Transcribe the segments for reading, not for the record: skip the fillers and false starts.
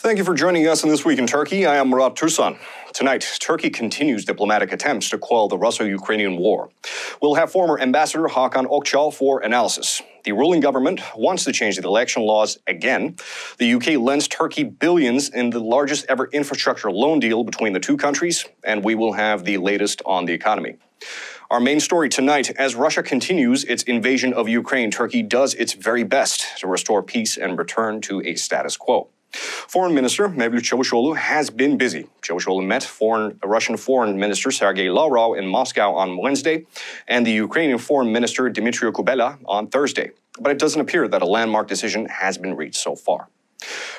Thank you for joining us in This Week in Turkey. I am Murat, Türsan. Tonight, Turkey continues diplomatic attempts to quell the Russo-Ukrainian war. We'll have former Ambassador Hakan Okçal for analysis. The ruling government wants to change the election laws again. The UK lends Turkey billions in the largest ever infrastructure loan deal between the two countries, and we will have the latest on the economy. Our main story tonight, as Russia continues its invasion of Ukraine, Turkey does its very best to restore peace and return to a status quo. Foreign Minister Mevlut has been busy. Çavuşoğlu met Russian Foreign Minister Sergei Lavrov in Moscow on Wednesday and the Ukrainian Foreign Minister Dmytro Kuleba on Thursday. But it doesn't appear that a landmark decision has been reached so far.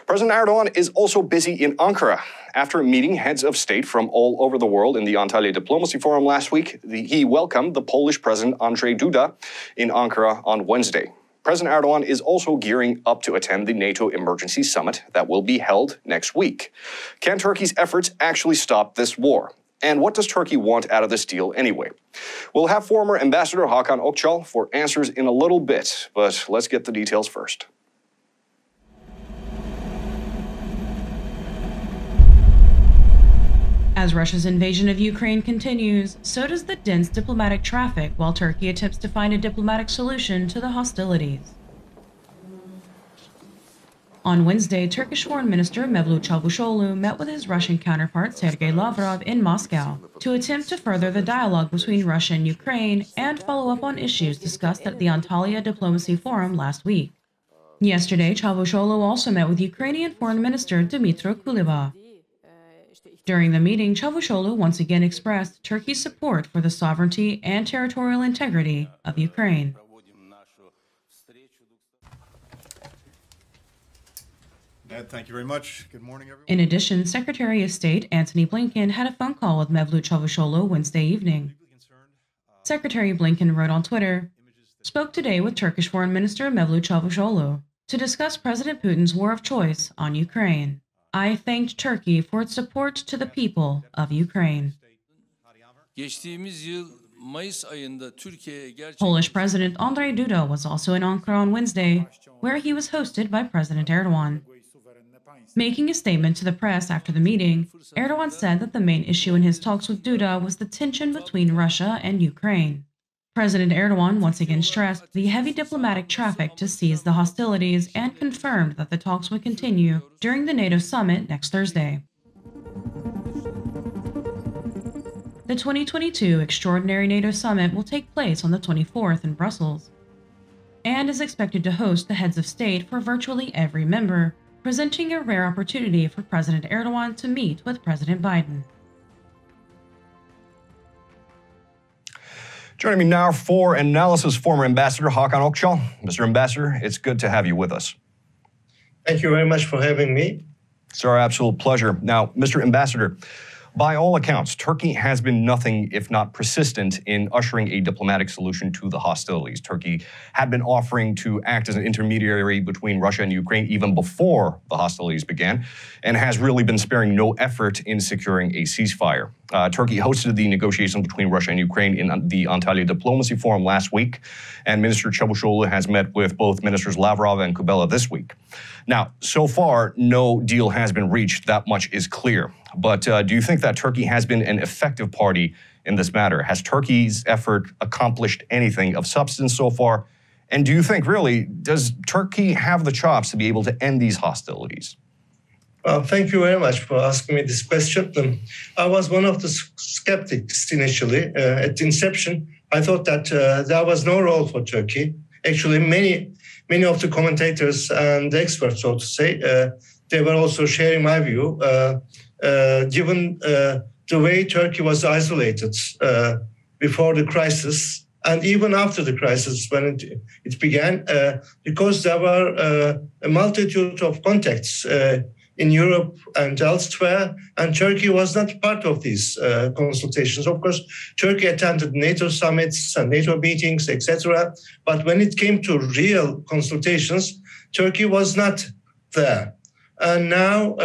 President Erdogan is also busy in Ankara. After meeting heads of state from all over the world in the Antalya Diplomacy Forum last week, he welcomed the Polish President Andrzej Duda in Ankara on Wednesday. President Erdogan is also gearing up to attend the NATO Emergency Summit that will be held next week. Can Turkey's efforts actually stop this war? And what does Turkey want out of this deal anyway? We'll have former Ambassador Hakan Okçal for answers in a little bit, but let's get the details first. As Russia's invasion of Ukraine continues, so does the dense diplomatic traffic while Turkey attempts to find a diplomatic solution to the hostilities. On Wednesday, Turkish Foreign Minister Mevlut met with his Russian counterpart Sergei Lavrov in Moscow to attempt to further the dialogue between Russia and Ukraine and follow up on issues discussed at the Antalya Diplomacy Forum last week. Yesterday, Çavuşoğlu also met with Ukrainian Foreign Minister Dmytro Kuleba. During the meeting, Çavuşoğlu once again expressed Turkey's support for the sovereignty and territorial integrity of Ukraine. Thank you very much. Good morning, everyone. In addition, Secretary of State Antony Blinken had a phone call with Mevlut Çavuşoğlu Wednesday evening. Secretary Blinken wrote on Twitter, "Spoke today with Turkish Foreign Minister Mevlut Çavuşoğlu to discuss President Putin's war of choice on Ukraine. I thanked Turkey for its support to the people of Ukraine." Polish President Andrzej Duda was also in Ankara on Wednesday, where he was hosted by President Erdogan. Making a statement to the press after the meeting, Erdogan said that the main issue in his talks with Duda was the tension between Russia and Ukraine. President Erdogan once again stressed the heavy diplomatic traffic to cease the hostilities and confirmed that the talks would continue during the NATO summit next Thursday. The 2022 Extraordinary NATO Summit will take place on the 24th in Brussels and is expected to host the heads of state for virtually every member, presenting a rare opportunity for President Erdogan to meet with President Biden. Joining me now for analysis, former Ambassador Hakan Okçal. Mr. Ambassador, it's good to have you with us. Thank you very much for having me. It's our absolute pleasure. Now, Mr. Ambassador, by all accounts, Turkey has been nothing if not persistent in ushering a diplomatic solution to the hostilities. Turkey had been offering to act as an intermediary between Russia and Ukraine even before the hostilities began, and has really been sparing no effort in securing a ceasefire. Turkey hosted the negotiations between Russia and Ukraine in the Antalya Diplomacy Forum last week, and Minister Çavuşoğlu has met with both Ministers Lavrov and Kuleba this week. Now, so far, no deal has been reached. That much is clear. But do you think that Turkey has been an effective party in this matter? Has Turkey's effort accomplished anything of substance so far? And do you think, really, does Turkey have the chops to be able to end these hostilities? Well, thank you very much for asking me this question. I was one of the skeptics initially. At the inception, I thought that there was no role for Turkey. Actually, many of the commentators and experts, so to say, they were also sharing my view. Given the way Turkey was isolated before the crisis and even after the crisis when it began, because there were a multitude of contacts in Europe and elsewhere, and Turkey was not part of these consultations. Of course, Turkey attended NATO summits and NATO meetings, etc. But when it came to real consultations, Turkey was not there. And now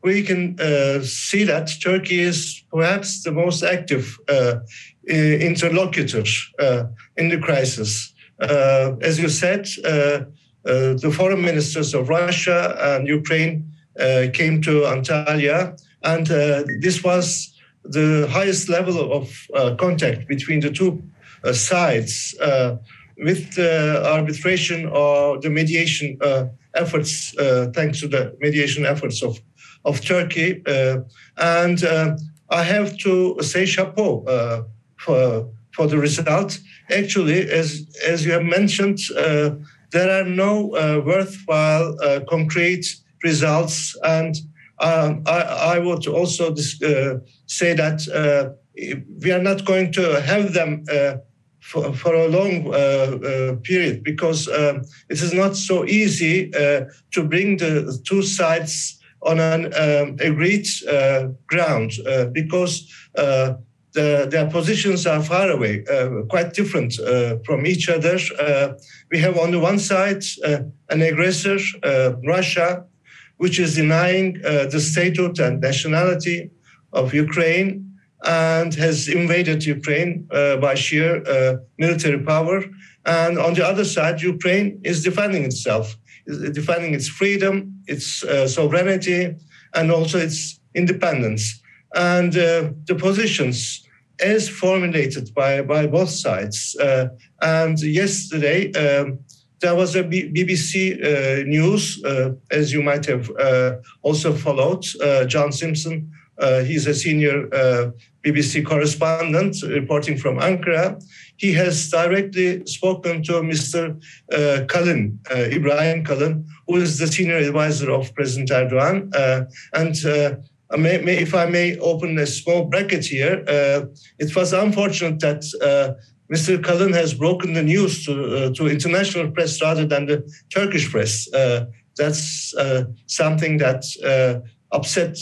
we can see that Turkey is perhaps the most active interlocutor in the crisis. As you said, the foreign ministers of Russia and Ukraine came to Antalya, and this was the highest level of contact between the two sides with the arbitration or the mediation efforts, thanks to the mediation efforts of Turkey. And I have to say chapeau for the result. Actually, as you have mentioned, there are no worthwhile concrete results, and I would also say that we are not going to have them for a long period, because it is not so easy to bring the two sides on an agreed ground, because their positions are far away, quite different from each other. We have on the one side an aggressor, Russia, which is denying the statehood and nationality of Ukraine and has invaded Ukraine by sheer military power. And on the other side, Ukraine is defending itself, defending its freedom, its sovereignty, and also its independence. And the positions as formulated by both sides. And yesterday, there was a BBC news, as you might have also followed. John Simpson, he's a senior BBC correspondent reporting from Ankara. He has directly spoken to Mr. Kalın, Ibrahim Kalın, who is the senior advisor of President Erdogan. If I may open a small bracket here, it was unfortunate that Mr. Kalın has broken the news to international press rather than the Turkish press. That's something that upset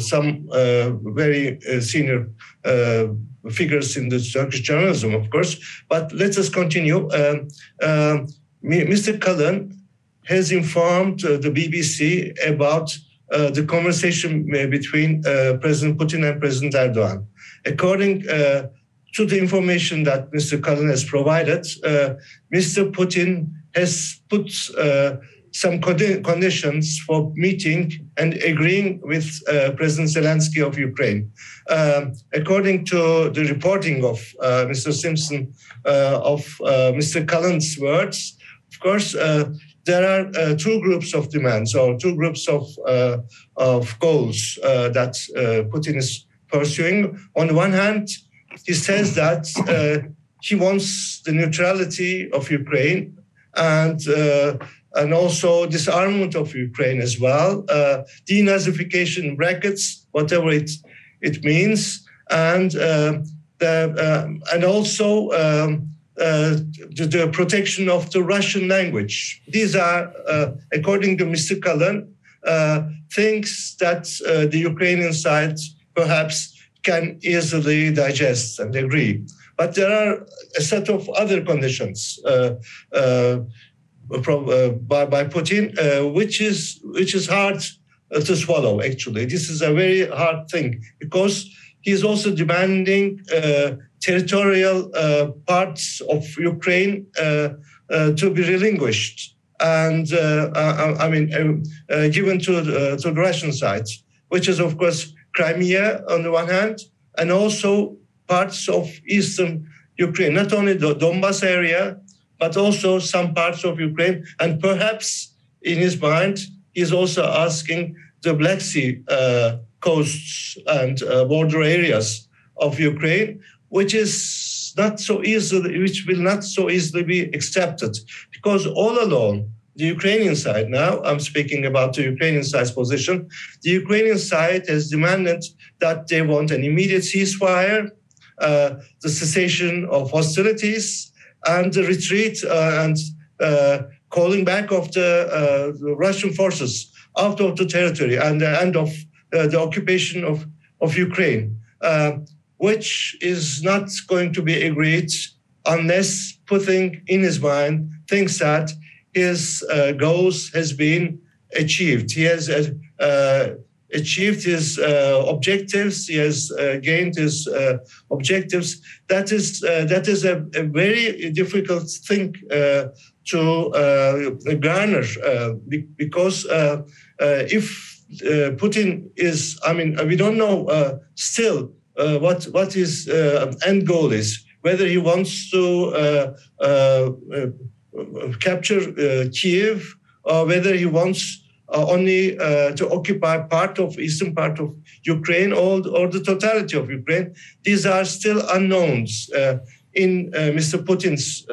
some very senior figures in the Turkish journalism, of course. But let us continue. Mr. Kalın has informed the BBC about the conversation between President Putin and President Erdogan. According to the information that Mr. Kalın has provided, Mr. Putin has put some conditions for meeting and agreeing with President Zelensky of Ukraine. According to the reporting of Mr. Simpson of Mr. Kalın's words, of course, there are two groups of demands or two groups of goals that Putin is pursuing. On the one hand, he says that he wants the neutrality of Ukraine and also disarmament of Ukraine as well, denazification in brackets, whatever it means, and also the protection of the Russian language. These are, according to Mr. Kalın, things that the Ukrainian side perhaps can easily digest and agree. But there are a set of other conditions by Putin, which is hard to swallow, actually. This is a very hard thing, because he is also demanding territorial parts of Ukraine to be relinquished and given to the Russian side, which is, of course, Crimea on the one hand, and also parts of eastern Ukraine, not only the Donbas area, but also some parts of Ukraine. And perhaps in his mind, he's also asking the Black Sea coasts and border areas of Ukraine, which will not so easily be accepted, because all along the Ukrainian side, now I'm speaking about the Ukrainian side's position, the Ukrainian side has demanded that they want an immediate ceasefire, the cessation of hostilities, and the retreat and calling back of the Russian forces out of the territory and the end of the occupation of Ukraine, which is not going to be agreed unless Putin, in his mind, thinks that his goals has been achieved. He has achieved his objectives. He has gained his objectives. That is a very difficult thing to garner, because if Putin is, we don't know still what his end goal is, whether he wants to capture Kiev, or whether he wants only to occupy eastern part of Ukraine or the totality of Ukraine. These are still unknowns in Mr. Putin's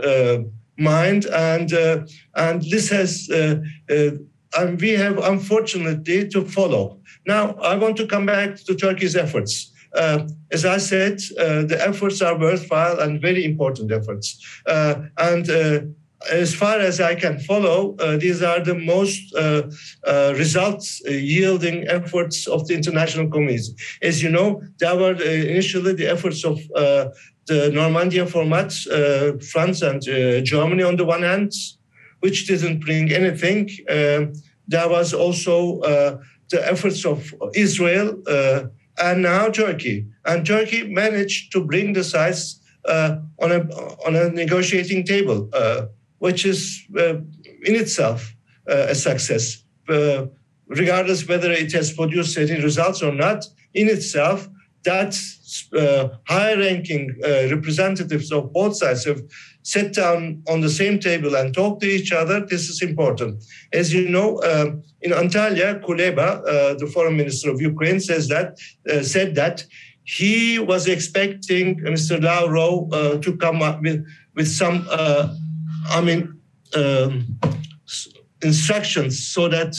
mind, and this has and we have unfortunately to follow. Now, I want to come back to Turkey's efforts. As I said, the efforts are worthwhile and very important efforts. As far as I can follow, these are the most results-yielding efforts of the international community. As you know, there were initially the efforts of the Normandy format, France and Germany on the one hand, which didn't bring anything. There was also the efforts of Israel and now Turkey. And Turkey managed to bring the sides on a negotiating table, which is in itself a success. Regardless whether it has produced any results or not, in itself, that high-ranking representatives of both sides have sat down on the same table and talked to each other. This is important. As you know, in Antalya, Kuleba, the foreign minister of Ukraine, said that he was expecting Mr. Lavrov to come up with some, instructions so that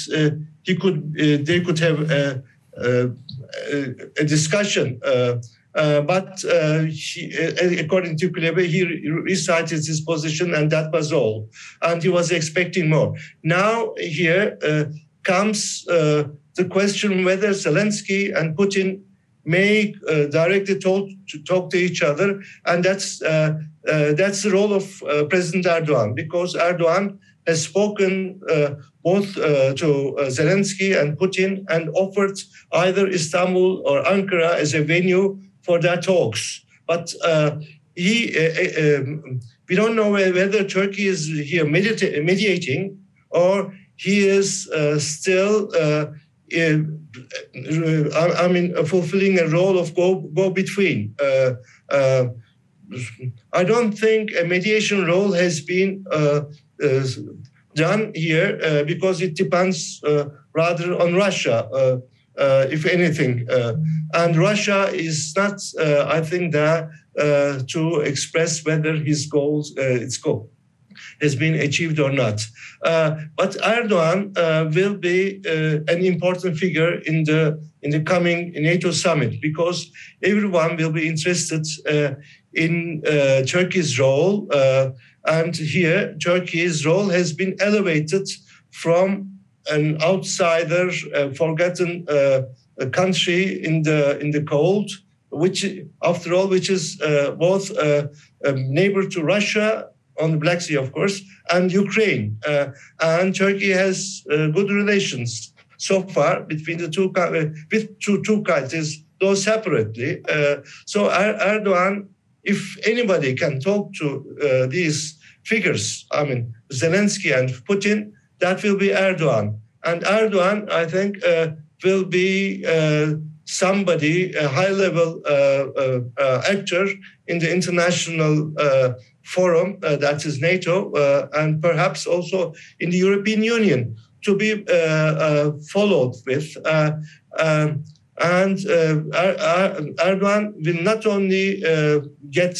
they could have a discussion. But according to Kuleba, he recited his position, and that was all. And he was expecting more. Now here comes the question whether Zelensky and Putin may directly talk to each other, and that's the role of President Erdogan, because Erdogan has spoken both to Zelensky and Putin and offered either Istanbul or Ankara as a venue for their talks. But we don't know whether Turkey is here mediating or he is still fulfilling a role of go-between. I don't think a mediation role has been done here because it depends rather on Russia, if anything. And Russia is not, I think, there to express whether its goal has been achieved or not. But Erdogan will be an important figure in the coming NATO summit, because everyone will be interested in Turkey's role. And here, Turkey's role has been elevated from an outsider, forgotten country in the cold, which, after all, which is both a neighbor to Russia on the Black Sea, of course, and Ukraine. And Turkey has good relations so far between the two countries, though separately. So Erdogan, if anybody can talk to these figures, Zelensky and Putin, that will be Erdogan. And Erdogan, I think, will be somebody, a high-level actor in the international forum, that is NATO, and perhaps also in the European Union, to be followed with. And Erdogan will not only get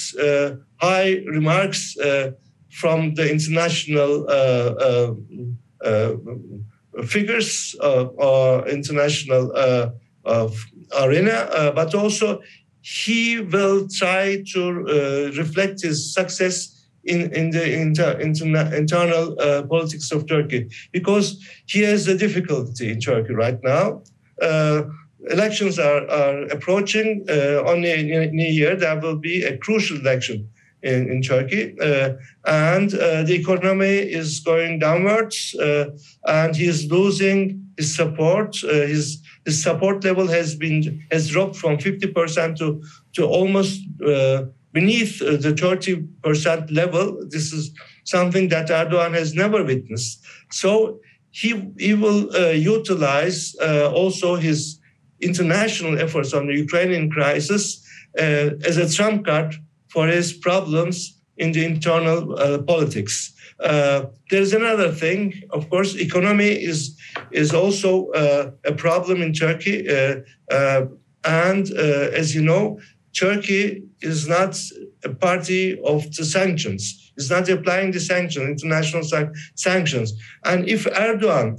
high remarks from the international figures or international arena, but also he will try to reflect his success in the internal politics of Turkey, because he has a difficulty in Turkey right now. Elections are approaching. Only in a year there will be a crucial election in Turkey, and the economy is going downwards, and he is losing his support. His support level has dropped from 50% to almost beneath the 30% level. This is something that Erdogan has never witnessed. So he will utilize also his international efforts on the Ukrainian crisis as a trump card for his problems in the internal politics. There's another thing, of course, economy is also a problem in Turkey. And as you know, Turkey is not a party of the sanctions. It's not applying the sanctions, international sanctions. And if Erdogan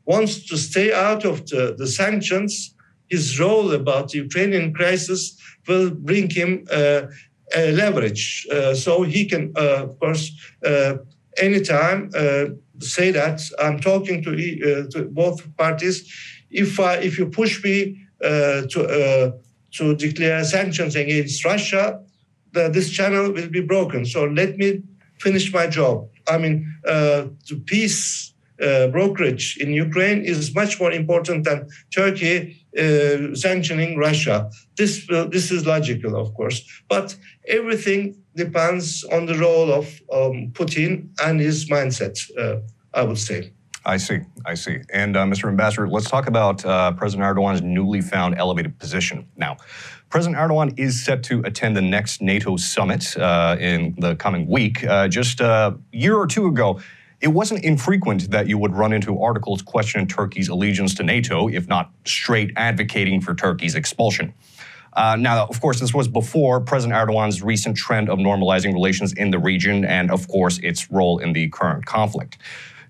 wants to stay out of the sanctions, his role about the Ukrainian crisis will bring him leverage. So he can, of course, anytime say that I'm talking to both parties. If you push me to declare sanctions against Russia, this channel will be broken. So let me finish my job. I mean, the peace brokerage in Ukraine is much more important than Turkey sanctioning Russia. This is logical, of course, but everything depends on the role of Putin and his mindset, I would say. I see. And Mr. Ambassador, let's talk about President Erdogan's newly found elevated position. Now, President Erdogan is set to attend the next NATO summit in the coming week. Just a year or two ago, it wasn't infrequent that you would run into articles questioning Turkey's allegiance to NATO, if not straight advocating for Turkey's expulsion. Now, of course, this was before President Erdogan's recent trend of normalizing relations in the region and, of course, its role in the current conflict.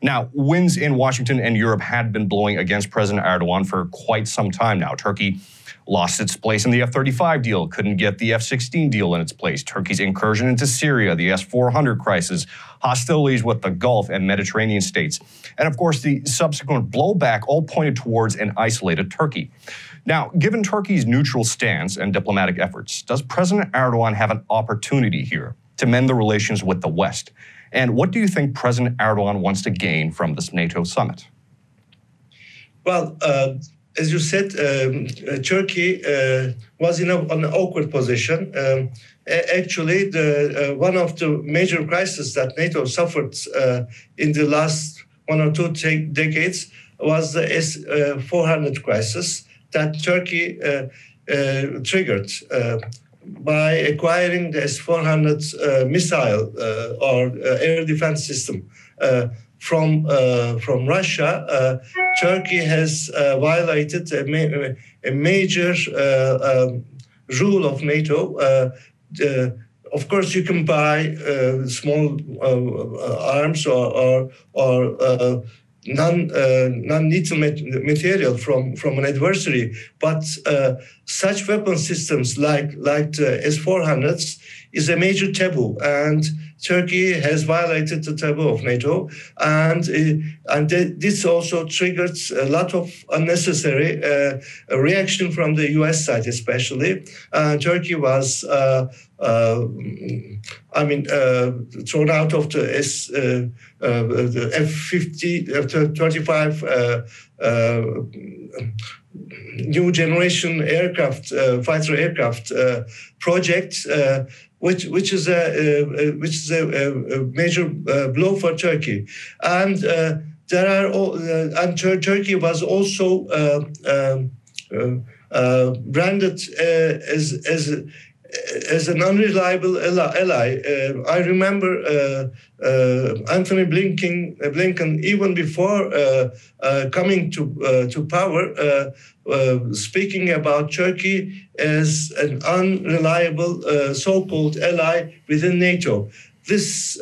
Now, winds in Washington and Europe had been blowing against President Erdogan for quite some time now. Turkey lost its place in the F-35 deal, couldn't get the F-16 deal in its place. Turkey's incursion into Syria, the S-400 crisis, hostilities with the Gulf and Mediterranean states, and of course the subsequent blowback all pointed towards an isolated Turkey. Now, given Turkey's neutral stance and diplomatic efforts, does President Erdogan have an opportunity here to mend the relations with the West? And what do you think President Erdogan wants to gain from this NATO summit? Well, as you said, Turkey was in an awkward position. Actually, one of the major crises that NATO suffered in the last 1 or 2 decades was the S-400 crisis that Turkey triggered by acquiring the S-400 missile or air defense system from Russia. Turkey has violated a major rule of NATO. Of course, you can buy small arms or non-lethal material from an adversary, but such weapon systems like the S-400s is a major taboo, and Turkey has violated the taboo of NATO, and this also triggered a lot of unnecessary reaction from the U.S. side, especially. Turkey was, thrown out of the F-35 new generation aircraft, fighter aircraft project, which is a major blow for Turkey, and Turkey was also branded as an unreliable ally. I remember Anthony Blinken, even before coming to power, speaking about Turkey as an unreliable so-called ally within NATO. This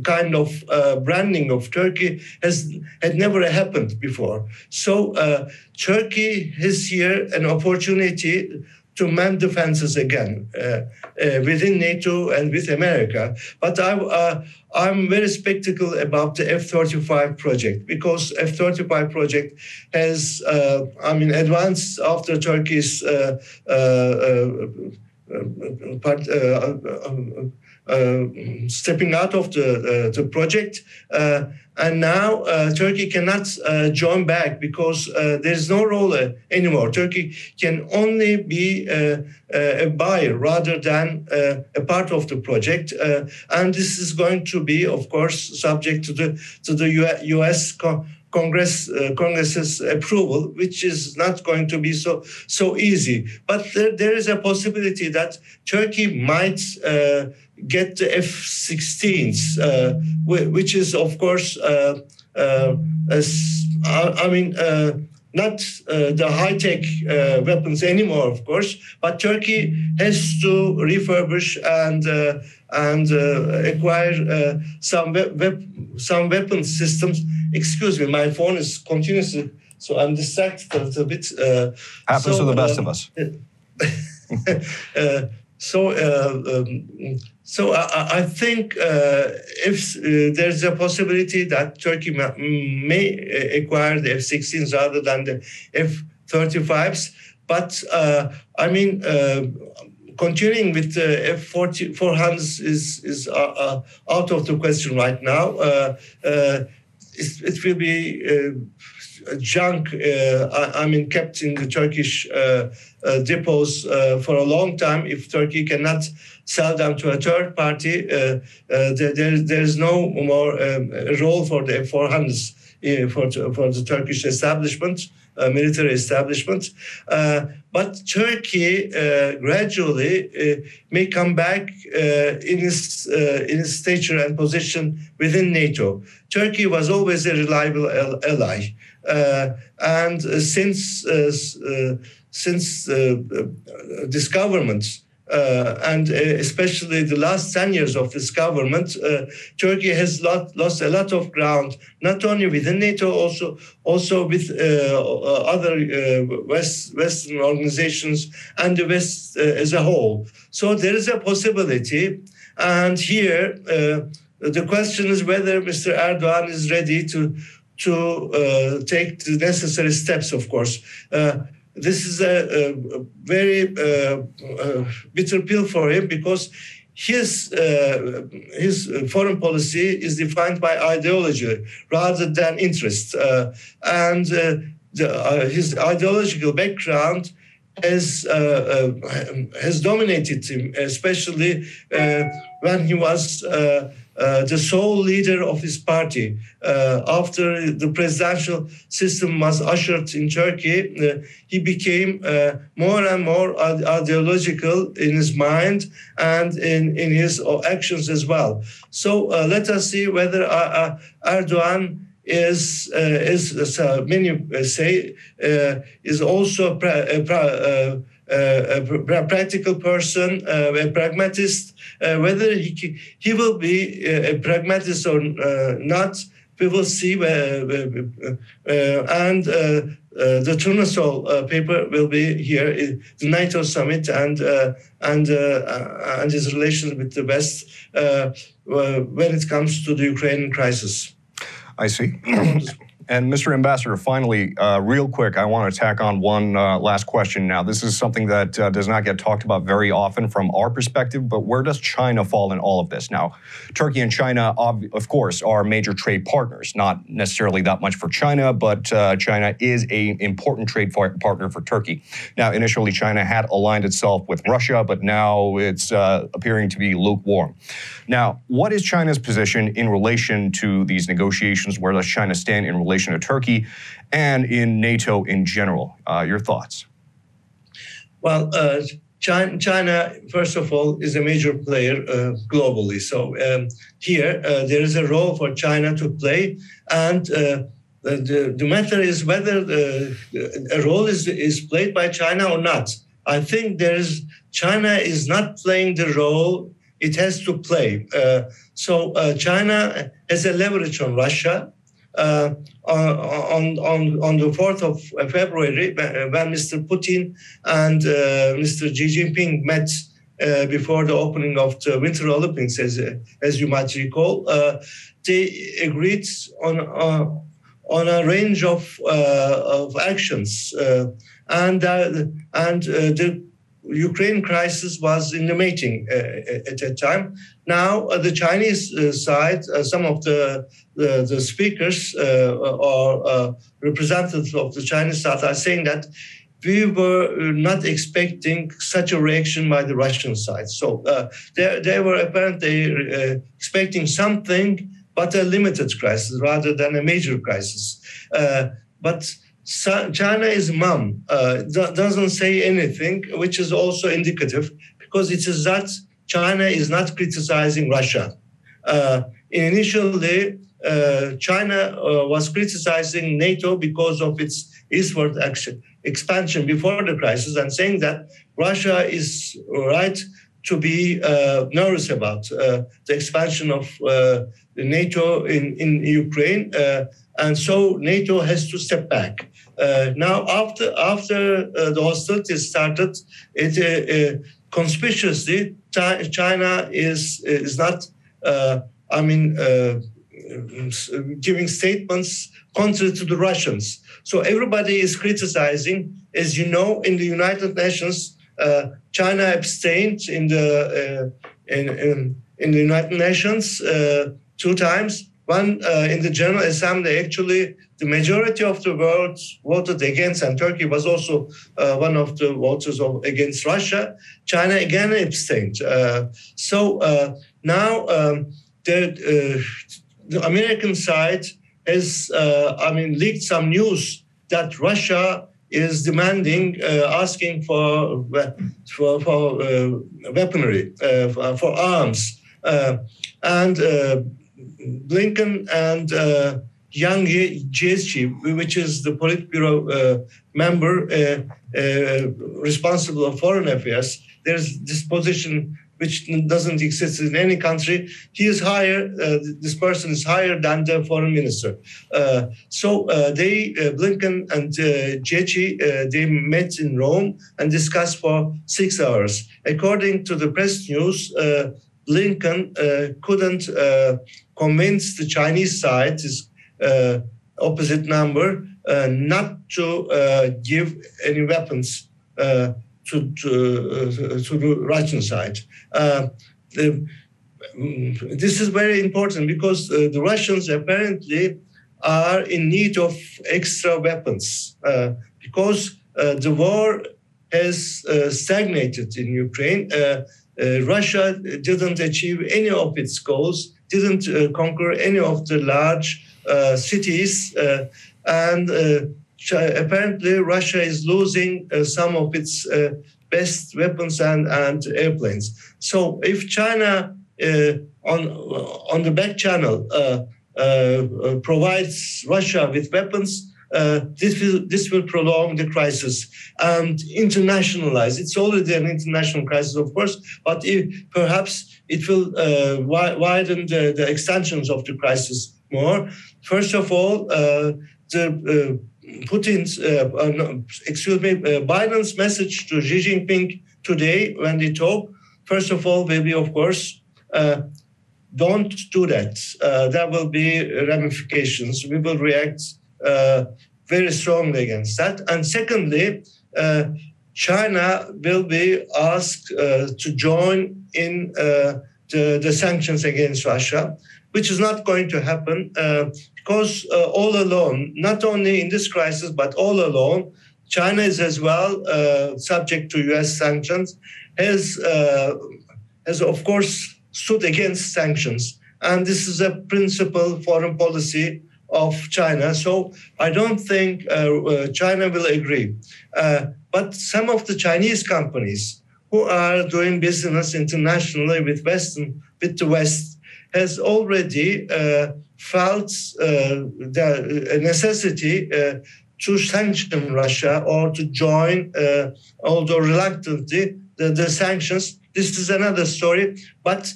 kind of branding of Turkey had never happened before. So Turkey has here an opportunity to mend defenses again within NATO and with America. But I'm very skeptical about the F-35 project, because F-35 project has, advanced after Turkey's stepping out of the project. And now Turkey cannot join back because there's no role anymore. Turkey can only be a buyer rather than a part of the project. And this is going to be, of course, subject to the U.S. Congress's approval, which is not going to be so easy. But there is a possibility that Turkey might get the F-16s, which is, of course, not the high-tech weapons anymore, of course, but Turkey has to refurbish and acquire some weapon systems. Excuse me, my phone is continuously, so I'm distracted a little bit. Happens to the best of us. So I think if there's a possibility that Turkey may acquire the F-16s rather than the F-35s, but continuing with the F-400s is out of the question right now. It will be junk, kept in the Turkish depots for a long time. If Turkey cannot sell them to a third party, there is no more role for the F-400s for the Turkish establishment, military establishment. But Turkey gradually may come back in its stature and position within NATO. Turkey was always a reliable ally, and since this government, and especially the last 10 years of this government, Turkey has lost a lot of ground, not only within NATO, also with other Western organizations and the West as a whole. So there is a possibility, and here the question is whether Mr. Erdogan is ready to take the necessary steps, of course. This is a very bitter pill for him because his foreign policy is defined by ideology rather than interest. His ideological background has dominated him, especially when he was the sole leader of his party. After the presidential system was ushered in Turkey, he became more and more ideological in his mind and in his actions as well. So let us see whether Erdogan is as many say, is also a practical person, a pragmatist. Whether he will be a pragmatist or not, we will see. And the Turnusol paper will be here, the NATO summit, and his relations with the West when it comes to the Ukrainian crisis. I see. And Mr. Ambassador, finally, real quick, I want to tack on one last question now. This is something that does not get talked about very often from our perspective, but where does China fall in all of this? Now, Turkey and China, of course, are major trade partners, not necessarily that much for China, but China is an important trade partner for Turkey. Now, initially, China had aligned itself with Russia, but now it's appearing to be lukewarm. Now, what is China's position in relation to these negotiations? Where does China stand in relation to Turkey and in NATO in general? Your thoughts? Well, China, first of all, is a major player globally. So here there is a role for China to play, and the matter is whether a role is played by China or not. I think China is not playing the role it has to play. So China has a leverage on Russia. On the 4th of February, when Mr. Putin and Mr. Xi Jinping met before the opening of the Winter Olympics, as you might recall, they agreed on a range of actions, and the Ukraine crisis was in the making at that time. Now, the Chinese side, some of the speakers or representatives of the Chinese side are saying that we were not expecting such a reaction by the Russian side. So they were apparently expecting something, but a limited crisis rather than a major crisis. But China is mum, doesn't say anything, which is also indicative, because it is that China is not criticizing Russia. Initially, China was criticizing NATO because of its eastward expansion before the crisis, and saying that Russia is right to be nervous about the expansion of NATO in Ukraine, and so NATO has to step back. Now, after the hostilities started, it conspicuously China is not, giving statements contrary to the Russians. So everybody is criticizing. As you know, in the United Nations, China abstained in the United Nations 2 times. One in the General Assembly, actually, the majority of the world voted against, and Turkey was also one of the voters against Russia. China again abstained. Now the American side has, leaked some news that Russia is demanding, asking for weaponry, for arms, and Blinken and Yang Jiechi, which is the Politburo member responsible for foreign affairs. There's this position which doesn't exist in any country. He is higher. This person is higher than the foreign minister. Blinken and Jiechi, they met in Rome and discussed for 6 hours. According to the press news, Blinken couldn't convince the Chinese side, his opposite number, not to give any weapons to the Russian side. This is very important because the Russians apparently are in need of extra weapons because the war has stagnated in Ukraine. Russia didn't achieve any of its goals, didn't conquer any of the large cities, and apparently Russia is losing some of its best weapons and airplanes. So if China on the back channel provides Russia with weapons, this will prolong the crisis and internationalize. It's already an international crisis, of course, but perhaps it will widen the extensions of the crisis more. First of all, Biden's message to Xi Jinping today when they talk, first of all, will be, of course, don't do that. There will be ramifications. We will react very strongly against that. And secondly, China will be asked to join in the sanctions against Russia, which is not going to happen because all alone, not only in this crisis, but all alone, China is as well subject to U.S. sanctions, has of course stood against sanctions. And this is a principal foreign policy of China. So I don't think China will agree. But some of the Chinese companies who are doing business internationally with the West has already felt the necessity to sanction Russia or to join, although reluctantly, the sanctions. This is another story. But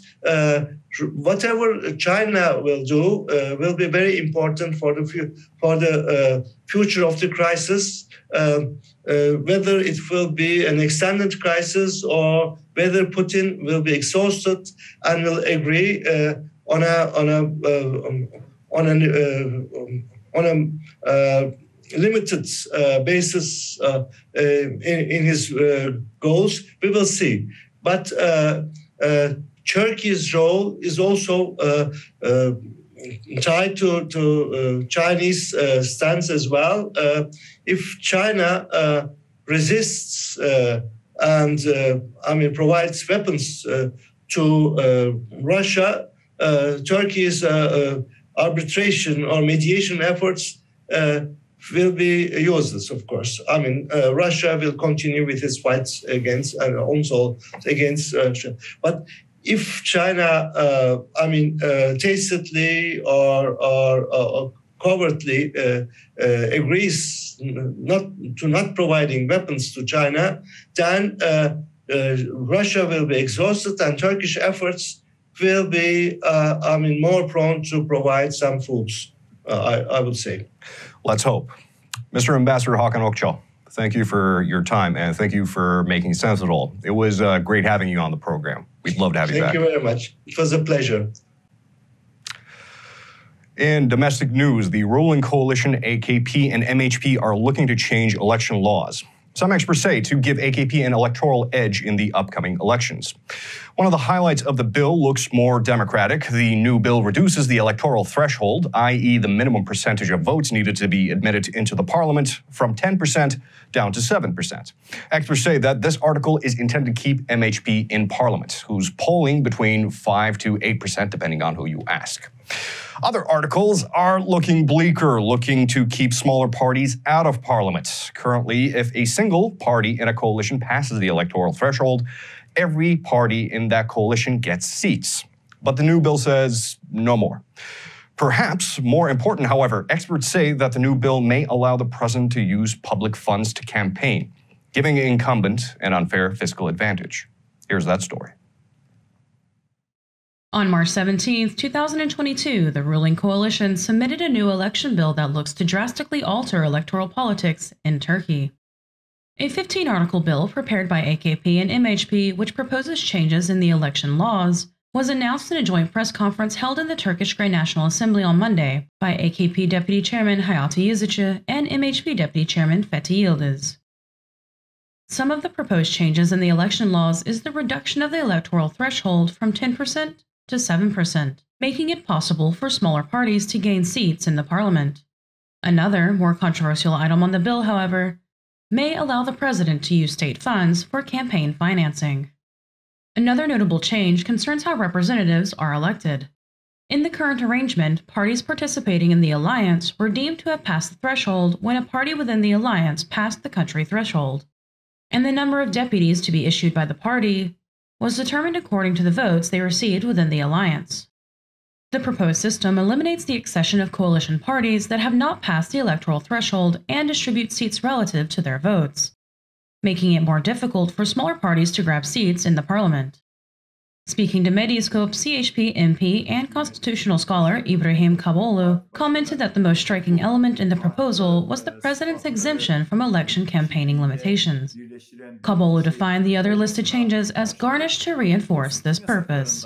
whatever China will do will be very important for the future of the crisis, whether it will be an extended crisis or whether Putin will be exhausted and will agree on a limited basis in his goals. We will see. But Turkey's role is also tied to Chinese stance as well. If China resists and provides weapons to Russia, Turkey's arbitration or mediation efforts will be useless, of course. Russia will continue with its fights against against Russia. But if China, tacitly or covertly agrees not providing weapons to China, then Russia will be exhausted, and Turkish efforts will be, more prone to provide some foods, I would say. Let's hope. Mr. Ambassador Hakan Okçal, thank you for your time, and thank you for making sense of it all. It was great having you on the program. We'd love to have you back. Thank you very much. It was a pleasure. In domestic news, the ruling coalition AKP and MHP are looking to change election laws. Some experts say to give AKP an electoral edge in the upcoming elections. One of the highlights of the bill looks more democratic. The new bill reduces the electoral threshold, i.e. the minimum percentage of votes needed to be admitted into the parliament, from 10% down to 7%. Experts say that this article is intended to keep MHP in parliament, who's polling between 5 to 8%, depending on who you ask. Other articles are looking bleaker, looking to keep smaller parties out of parliament. Currently, if a single party in a coalition passes the electoral threshold, every party in that coalition gets seats. But the new bill says no more. Perhaps more important, however, experts say that the new bill may allow the president to use public funds to campaign, giving an incumbent an unfair fiscal advantage. Here's that story. On March 17, 2022, the ruling coalition submitted a new election bill that looks to drastically alter electoral politics in Turkey. A 15-article bill prepared by AKP and MHP, which proposes changes in the election laws, was announced in a joint press conference held in the Turkish Great National Assembly on Monday by AKP Deputy Chairman Hayati Yazıcı and MHP Deputy Chairman Fethi Yıldız. Some of the proposed changes in the election laws is the reduction of the electoral threshold from 10% to 7%, making it possible for smaller parties to gain seats in the parliament. Another, more controversial item on the bill, however, may allow the president to use state funds for campaign financing. Another notable change concerns how representatives are elected. In the current arrangement, parties participating in the alliance were deemed to have passed the threshold when a party within the alliance passed the country threshold, and the number of deputies to be issued by the party was determined according to the votes they received within the alliance. The proposed system eliminates the accession of coalition parties that have not passed the electoral threshold and distribute seats relative to their votes, making it more difficult for smaller parties to grab seats in the parliament. Speaking to Medyascope, CHP MP and constitutional scholar Ibrahim Kabolu commented that the most striking element in the proposal was the president's exemption from election campaigning limitations. Kabolu defined the other listed changes as garnished to reinforce this purpose.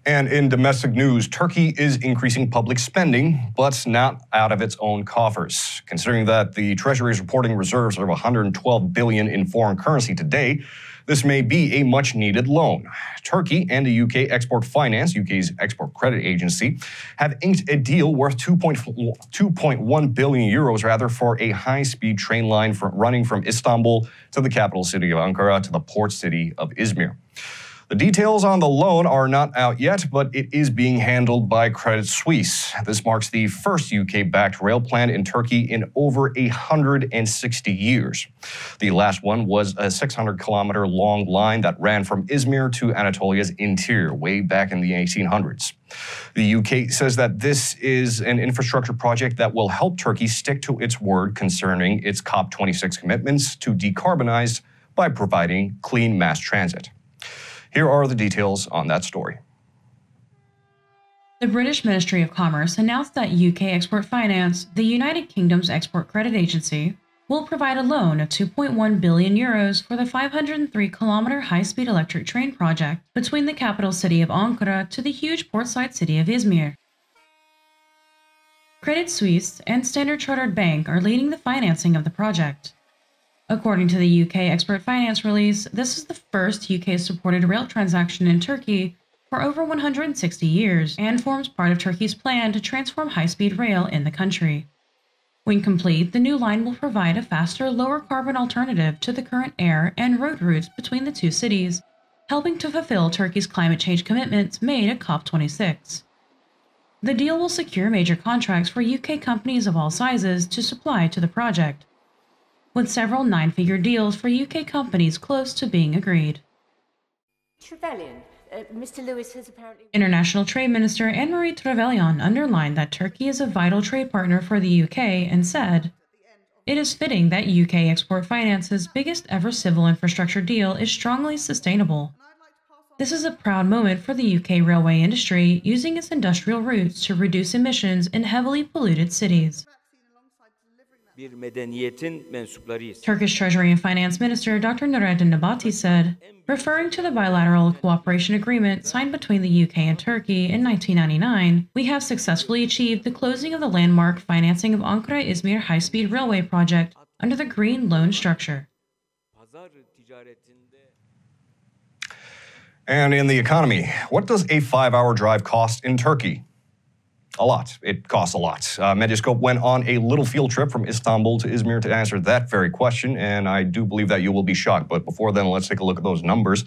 And in domestic news, Turkey is increasing public spending, but not out of its own coffers. Considering that the Treasury is reporting reserves of $112 billion in foreign currency today, this may be a much-needed loan. Turkey and the UK Export Finance, UK's export credit agency, have inked a deal worth 2.1 billion euros for a high-speed train line running from Istanbul to the capital city of Ankara to the port city of Izmir. The details on the loan are not out yet, but it is being handled by Credit Suisse. This marks the first UK-backed rail plan in Turkey in over 160 years. The last one was a 600-kilometer-long line that ran from Izmir to Anatolia's interior way back in the 1800s. The UK says that this is an infrastructure project that will help Turkey stick to its word concerning its COP26 commitments to decarbonize by providing clean mass transit. Here are the details on that story. The British Ministry of Commerce announced that UK Export Finance, the United Kingdom's export credit agency, will provide a loan of 2.1 billion euros for the 503-kilometer high-speed electric train project between the capital city of Ankara to the huge portside city of Izmir. Credit Suisse and Standard Chartered Bank are leading the financing of the project. According to the UK expert finance release, this is the first UK-supported rail transaction in Turkey for over 160 years and forms part of Turkey's plan to transform high-speed rail in the country. When complete, the new line will provide a faster, lower-carbon alternative to the current air and road routes between the two cities, helping to fulfill Turkey's climate change commitments made at COP26. The deal will secure major contracts for UK companies of all sizes to supply to the project, with several nine-figure deals for UK companies close to being agreed. Mr. Lewis has apparently... International Trade Minister Anne-Marie Trevelyan underlined that Turkey is a vital trade partner for the UK and said, "It is fitting that UK Export Finance's biggest ever civil infrastructure deal is strongly sustainable. This is a proud moment for the UK railway industry using its industrial routes to reduce emissions in heavily polluted cities." Turkish Treasury and Finance Minister Dr. Nurettin Nebati said, referring to the bilateral cooperation agreement signed between the UK and Turkey in 1999, "We have successfully achieved the closing of the landmark financing of Ankara-Izmir high-speed railway project under the green loan structure." And in the economy, what does a 5-hour drive cost in Turkey? A lot. It costs a lot. Medyascope went on a little field trip from Istanbul to Izmir to answer that very question, and I do believe that you will be shocked. But before then, let's take a look at those numbers.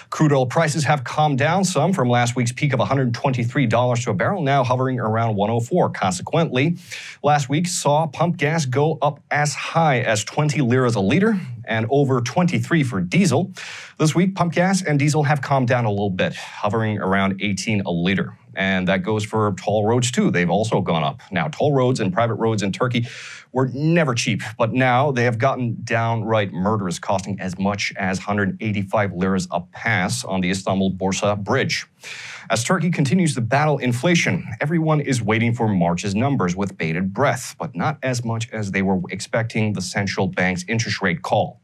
Crude oil prices have calmed down some from last week's peak of $123 to a barrel, now hovering around $104. Consequently, last week saw pump gas go up as high as 20 liras a liter and over 23 for diesel. This week, pump gas and diesel have calmed down a little bit, hovering around 18 a liter. And that goes for toll roads, too. They've also gone up. Now, toll roads and private roads in Turkey were never cheap, but now they have gotten downright murderous, costing as much as 185 liras a pass on the Istanbul Bursa Bridge. As Turkey continues to battle inflation, everyone is waiting for March's numbers with bated breath, but not as much as they were expecting the central bank's interest rate call.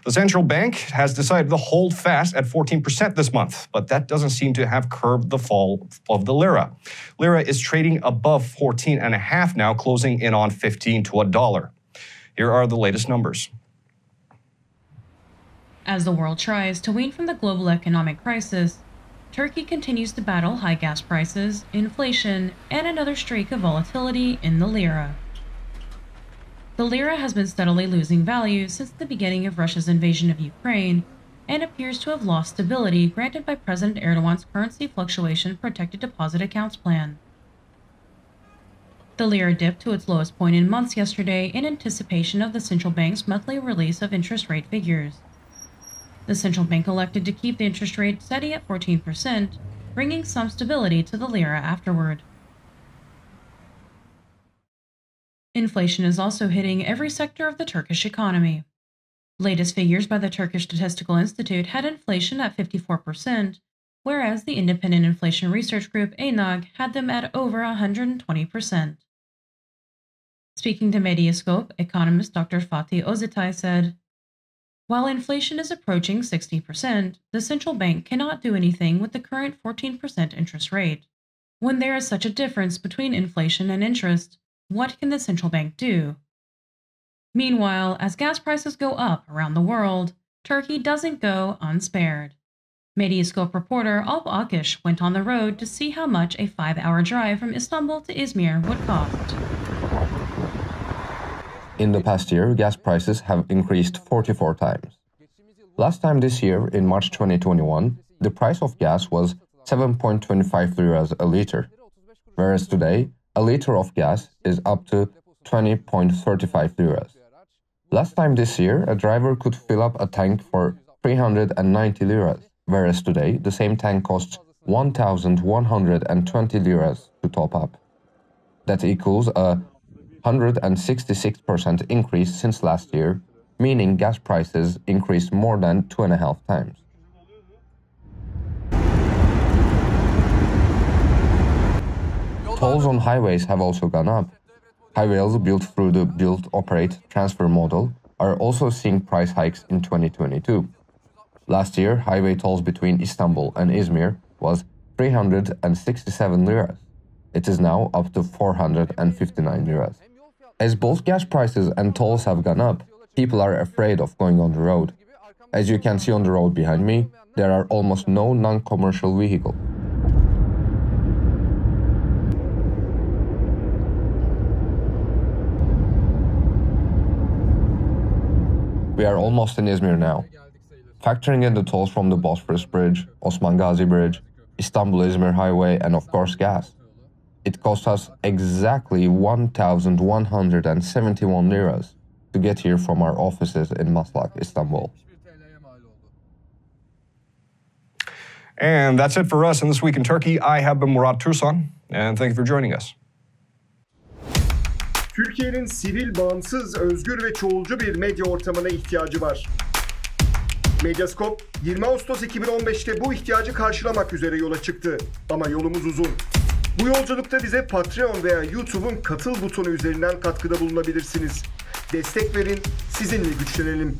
The central bank has decided to hold fast at 14% this month, but that doesn't seem to have curbed the fall of the lira. Lira is trading above 14.5 now, closing in on 15 to $1. Here are the latest numbers. As the world tries to wean from the global economic crisis, Turkey continues to battle high gas prices, inflation, and another streak of volatility in the lira. The lira has been steadily losing value since the beginning of Russia's invasion of Ukraine and appears to have lost stability granted by President Erdogan's currency fluctuation protected deposit accounts plan. The lira dipped to its lowest point in months yesterday in anticipation of the central bank's monthly release of interest rate figures. The central bank elected to keep the interest rate steady at 14%, bringing some stability to the lira afterward. Inflation is also hitting every sector of the Turkish economy. Latest figures by the Turkish Statistical Institute had inflation at 54%, whereas the independent inflation research group ENAG had them at over 120%. Speaking to Medyascope, economist Dr. Fatih Özitay said, "While inflation is approaching 60%, the central bank cannot do anything with the current 14% interest rate. When there is such a difference between inflation and interest, what can the central bank do?" Meanwhile, as gas prices go up around the world, Turkey doesn't go unspared. Medyascope reporter Alp Akish went on the road to see how much a 5-hour drive from Istanbul to Izmir would cost. In the past year, gas prices have increased 44 times. Last time this year, in March 2021, the price of gas was 7.25 liras a liter, whereas today, a liter of gas is up to 20.35 liras. Last time this year, a driver could fill up a tank for 390 liras, whereas today the same tank costs 1,120 liras to top up. That equals a 166% increase since last year, meaning gas prices increased more than 2.5 times. Tolls on highways have also gone up. Highways built through the build, operate, transfer model are also seeing price hikes in 2022. Last year, highway tolls between Istanbul and Izmir was 367 liras. It is now up to 459 liras. As both gas prices and tolls have gone up, People are afraid of going on the road. As you can see on the road behind me, there are almost no non-commercial vehicles. We are almost in Izmir now. Factoring in the tolls from the Bosphorus Bridge, Osman Gazi Bridge, Istanbul-Izmir Highway, and of course gas, it cost us exactly 1,171 liras to get here from our offices in Maslak, Istanbul. And that's it for us in This Week in Turkey. I have been Murat Türsan, and thank you for joining us. Türkiye'nin sivil, bağımsız, özgür ve çoğulcu bir medya ortamına ihtiyacı var. Medyascope, 20 Ağustos 2015'te bu ihtiyacı karşılamak üzere yola çıktı. Ama yolumuz uzun. Bu yolculukta bize Patreon veya YouTube'un katıl butonu üzerinden katkıda bulunabilirsiniz. Destek verin, sizinle güçlenelim.